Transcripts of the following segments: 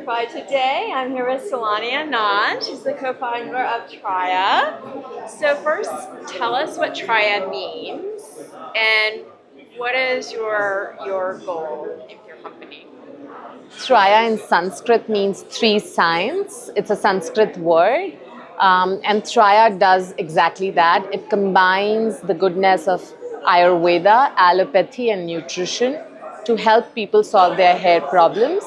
Nutrify today. I'm here with Saloni Anand. She's the co-founder of Traya. So first, tell us what Traya means and what is your goal of your company? Traya in Sanskrit means three signs. It's a Sanskrit word. And Traya does exactly that. It combines the goodness of Ayurveda, allopathy, and nutrition to help people solve their hair problems.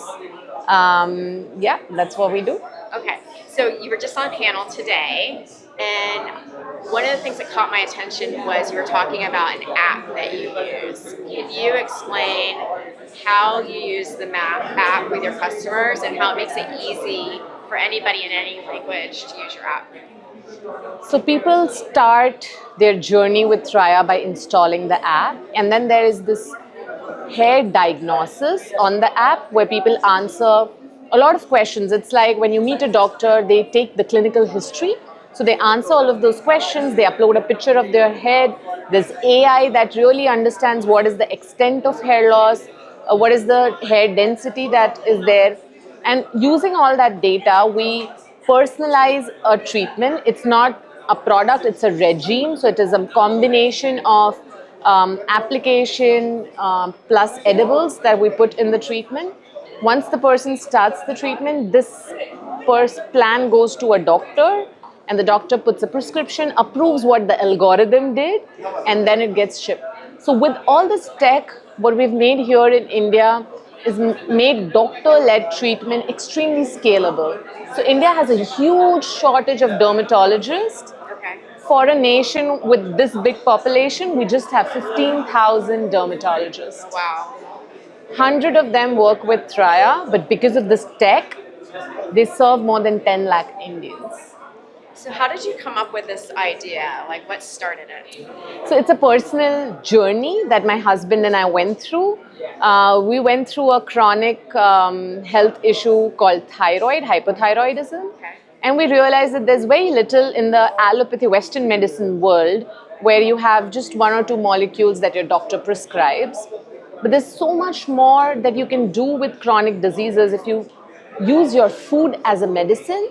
Yeah, that's what we do. Okay, so you were just on panel today, and one of the things that caught my attention was you were talking about an app that you use. Can you explain how you use the app with your customers and how it makes it easy for anybody in any language to use your app? So people start their journey with Traya by installing the app, and then there is this hair diagnosis on the app where people answer a lot of questions. It's like when you meet a doctor, they take the clinical history. So they answer all of those questions, they upload a picture of their head. There's AI that really understands what is the extent of hair loss, what is the hair density that is there. And using all that data, we personalize a treatment. It's not a product, it's a regime. So it is a combination of application plus edibles that we put in the treatment. Once the person starts the treatment, this plan goes to a doctor, and the doctor puts a prescription, approves what the algorithm did, and then it gets shipped. So with all this tech, what we've made here in India is made doctor-led treatment extremely scalable. So India has a huge shortage of dermatologists. Okay. For a nation with this big population, we just have 15,000 dermatologists. Wow. 100 of them work with Traya, but because of this tech, they serve more than 10 lakh Indians. So how did you come up with this idea? Like, what started it? So it's a personal journey that my husband and I went through. We went through a chronic health issue called hypothyroidism. Okay. And we realized that there's very little in the allopathy Western medicine world where you have just one or two molecules that your doctor prescribes. But there's so much more that you can do with chronic diseases if you use your food as a medicine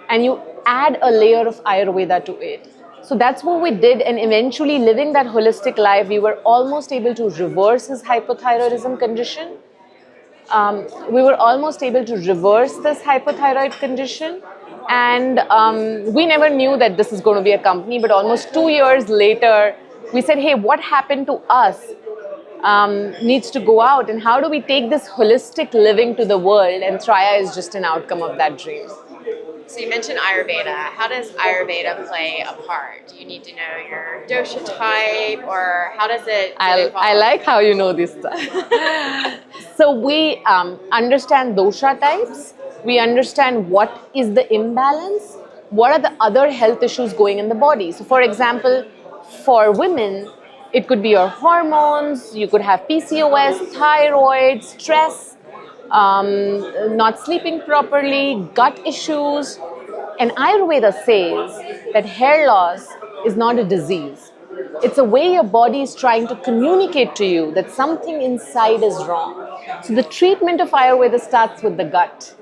and you add a layer of Ayurveda to it. So that's what we did, and eventually living that holistic life, we were almost able to reverse his hypothyroidism condition. We were almost able to reverse this hypothyroid condition. And we never knew that this is going to be a company, but almost 2 years later, we said, hey, what happened to us needs to go out, and how do we take this holistic living to the world? And Traya is just an outcome of that dream. So you mentioned Ayurveda. How does Ayurveda play a part? Do you need to know your dosha type, or how does it I like how you know this stuff. So we understand dosha types. We understand what is the imbalance, what are the other health issues going in the body. So for example, for women, it could be your hormones, you could have PCOS, thyroid, stress, not sleeping properly, gut issues. And Ayurveda says that hair loss is not a disease. It's a way your body is trying to communicate to you that something inside is wrong. So the treatment of Ayurveda starts with the gut.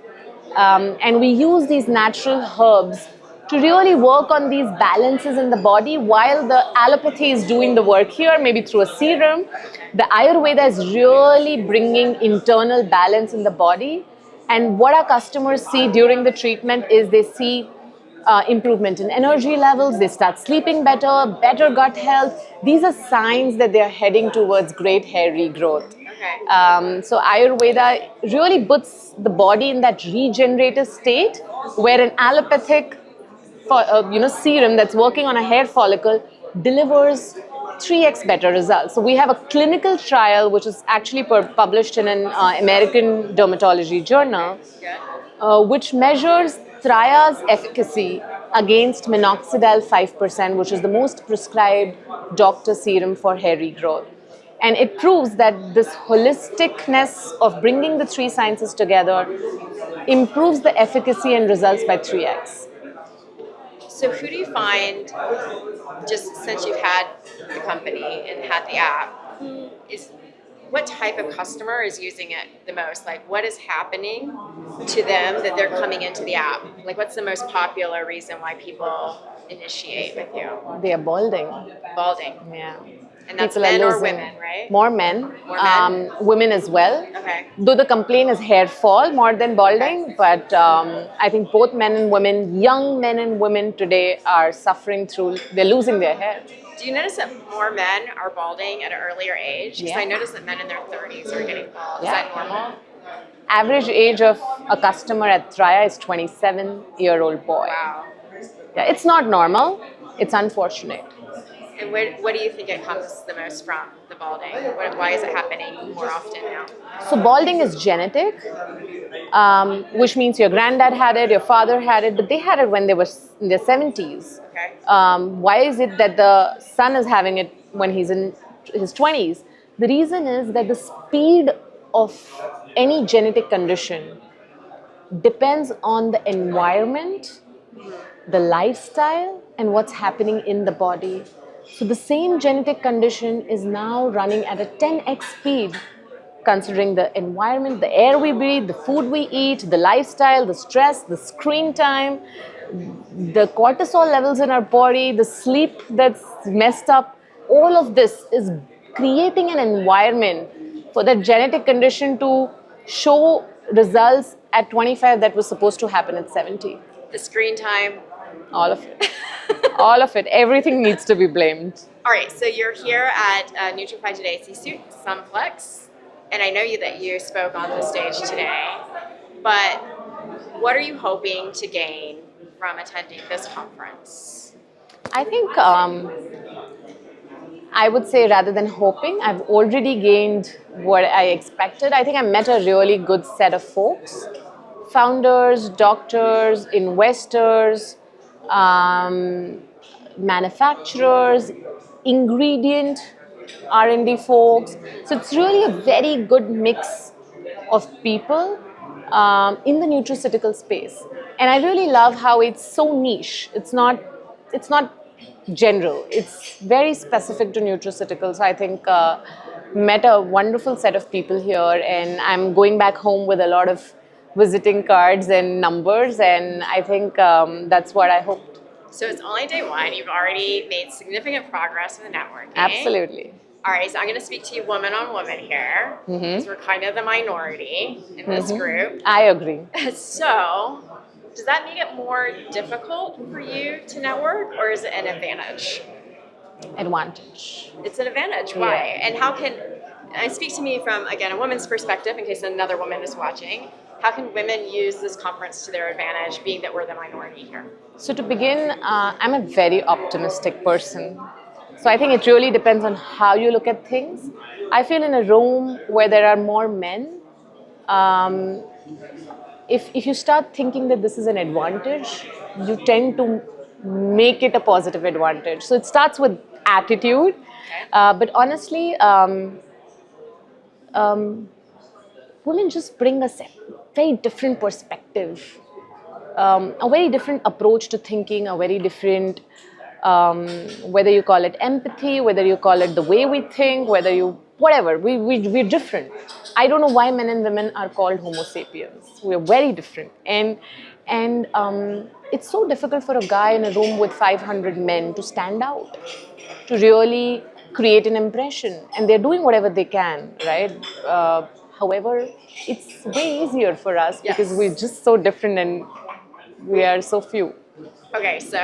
And we use these natural herbs to really work on these balances in the body while the allopathy is doing the work here, maybe through a serum. The Ayurveda is really bringing internal balance in the body. And what our customers see during the treatment is they see improvement in energy levels, they start sleeping better, better gut health. These are signs that they are heading towards great hair regrowth. Okay. So Ayurveda really puts the body in that regenerative state where an allopathic serum that's working on a hair follicle delivers 3x better results. So we have a clinical trial which is actually published in an American dermatology journal, which measures Traya's efficacy against minoxidil 5%, which is the most prescribed doctor serum for hair regrowth. And it proves that this holisticness of bringing the three sciences together improves the efficacy and results by 3x. So who do you find, just since you've had the company and had the app, who is what type of customer is using it the most? Like, what is happening to them that they're coming into the app? Like, what's the most popular reason why people initiate with you? They are balding. Balding. Yeah. And that's People are men or losing- women, right? More men. More men? Women as well. Okay. Though the complaint is hair fall more than balding, but I think both men and women, young men and women today are suffering through, they're losing their hair. Do you notice that more men are balding at an earlier age? Because Yeah. I notice that men in their 30s are getting bald. Yeah. Is that normal? Average age of a customer at Traya is 27-year-old boy. Wow. Yeah, it's not normal. It's unfortunate. And what do you think it comes the most from, the balding? Why is it happening more often now? So balding is genetic, which means your granddad had it, your father had it, but they had it when they were in their 70s. Okay. Why is it that the son is having it when he's in his 20s? The reason is that the speed of any genetic condition depends on the environment, the lifestyle, and what's happening in the body. So the same genetic condition is now running at a 10x speed, considering the environment, the air we breathe, the food we eat, the lifestyle, the stress, the screen time, the cortisol levels in our body, the sleep that's messed up. All of this is creating an environment for that genetic condition to show results at 25 that was supposed to happen at 70. The screen time. All of it. All of it. Everything needs to be blamed. All right, so you're here at Nutrify Today C-Suite, Sumflex, and I know that you spoke on the stage today, but what are you hoping to gain from attending this conference? I think I would say rather than hoping, I've already gained what I expected. I think I met a really good set of folks. Founders, doctors, investors, manufacturers, ingredient R&D folks. So it's really a very good mix of people in the nutraceutical space. And I really love how it's so niche. It's not general. It's very specific to nutraceuticals. I think met a wonderful set of people here, and I'm going back home with a lot of visiting cards and numbers, and I think that's what I hoped. So it's only day one. You've already made significant progress with the networking. Absolutely. All right, so I'm going to speak to you woman on woman here, because we're kind of the minority in this group. I agree. So, does that make it more difficult for you to network, or is it an advantage? Advantage. It's an advantage. Why? Yeah. And how can, I speak to me from, again, a woman's perspective, in case another woman is watching. How can women use this conference to their advantage, being that we're the minority here? So to begin, I'm a very optimistic person. So I think it really depends on how you look at things. I feel in a room where there are more men, if you start thinking that this is an advantage, you tend to make it a positive advantage. So it starts with attitude, but honestly, women just bring a very different perspective, a very different approach to thinking, a very different, whether you call it empathy, whether you call it the way we think, whatever, we're different. I don't know why men and women are called Homo sapiens. We're very different. And it's so difficult for a guy in a room with 500 men to stand out, to really create an impression. And they're doing whatever they can, right? However, it's way easier for us because we're just so different and we are so few. Okay, so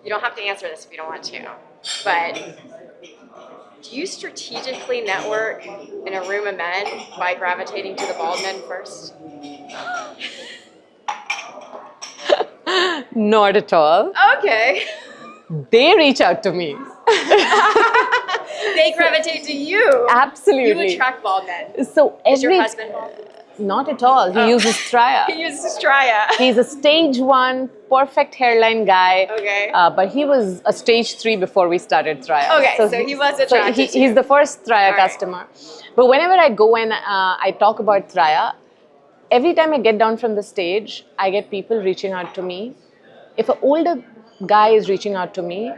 you don't have to answer this if you don't want to, but do you strategically network in a room of men by gravitating to the bald men first? Not at all. Okay. They reach out to me. They gravitate to you. Absolutely. You attract bald men. So Is your husband bald? Not at all. He uses Traya. He uses Traya. He's a stage 1, perfect hairline guy. Okay. But he was a stage 3 before we started Traya. Okay, so he was attracted to you. He's the first Traya customer. But whenever I go and I talk about Traya, every time I get down from the stage, I get people reaching out to me. If an older guy is reaching out to me,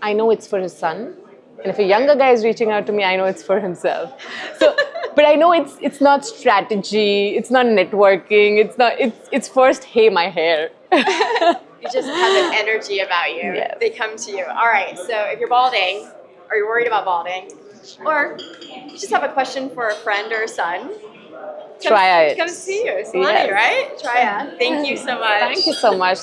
I know it's for his son. And if a younger guy is reaching out to me, I know it's for himself. So, but I know it's not strategy, it's not networking, it's first, hey, my hair. You just have an energy about you. Yes. They come to you. All right. So if you're balding, or you're worried about balding, or you just have a question for a friend or a son, Traya it. come see you. Saloni, Yes. right? Traya. Thank you so much. Thank you so much.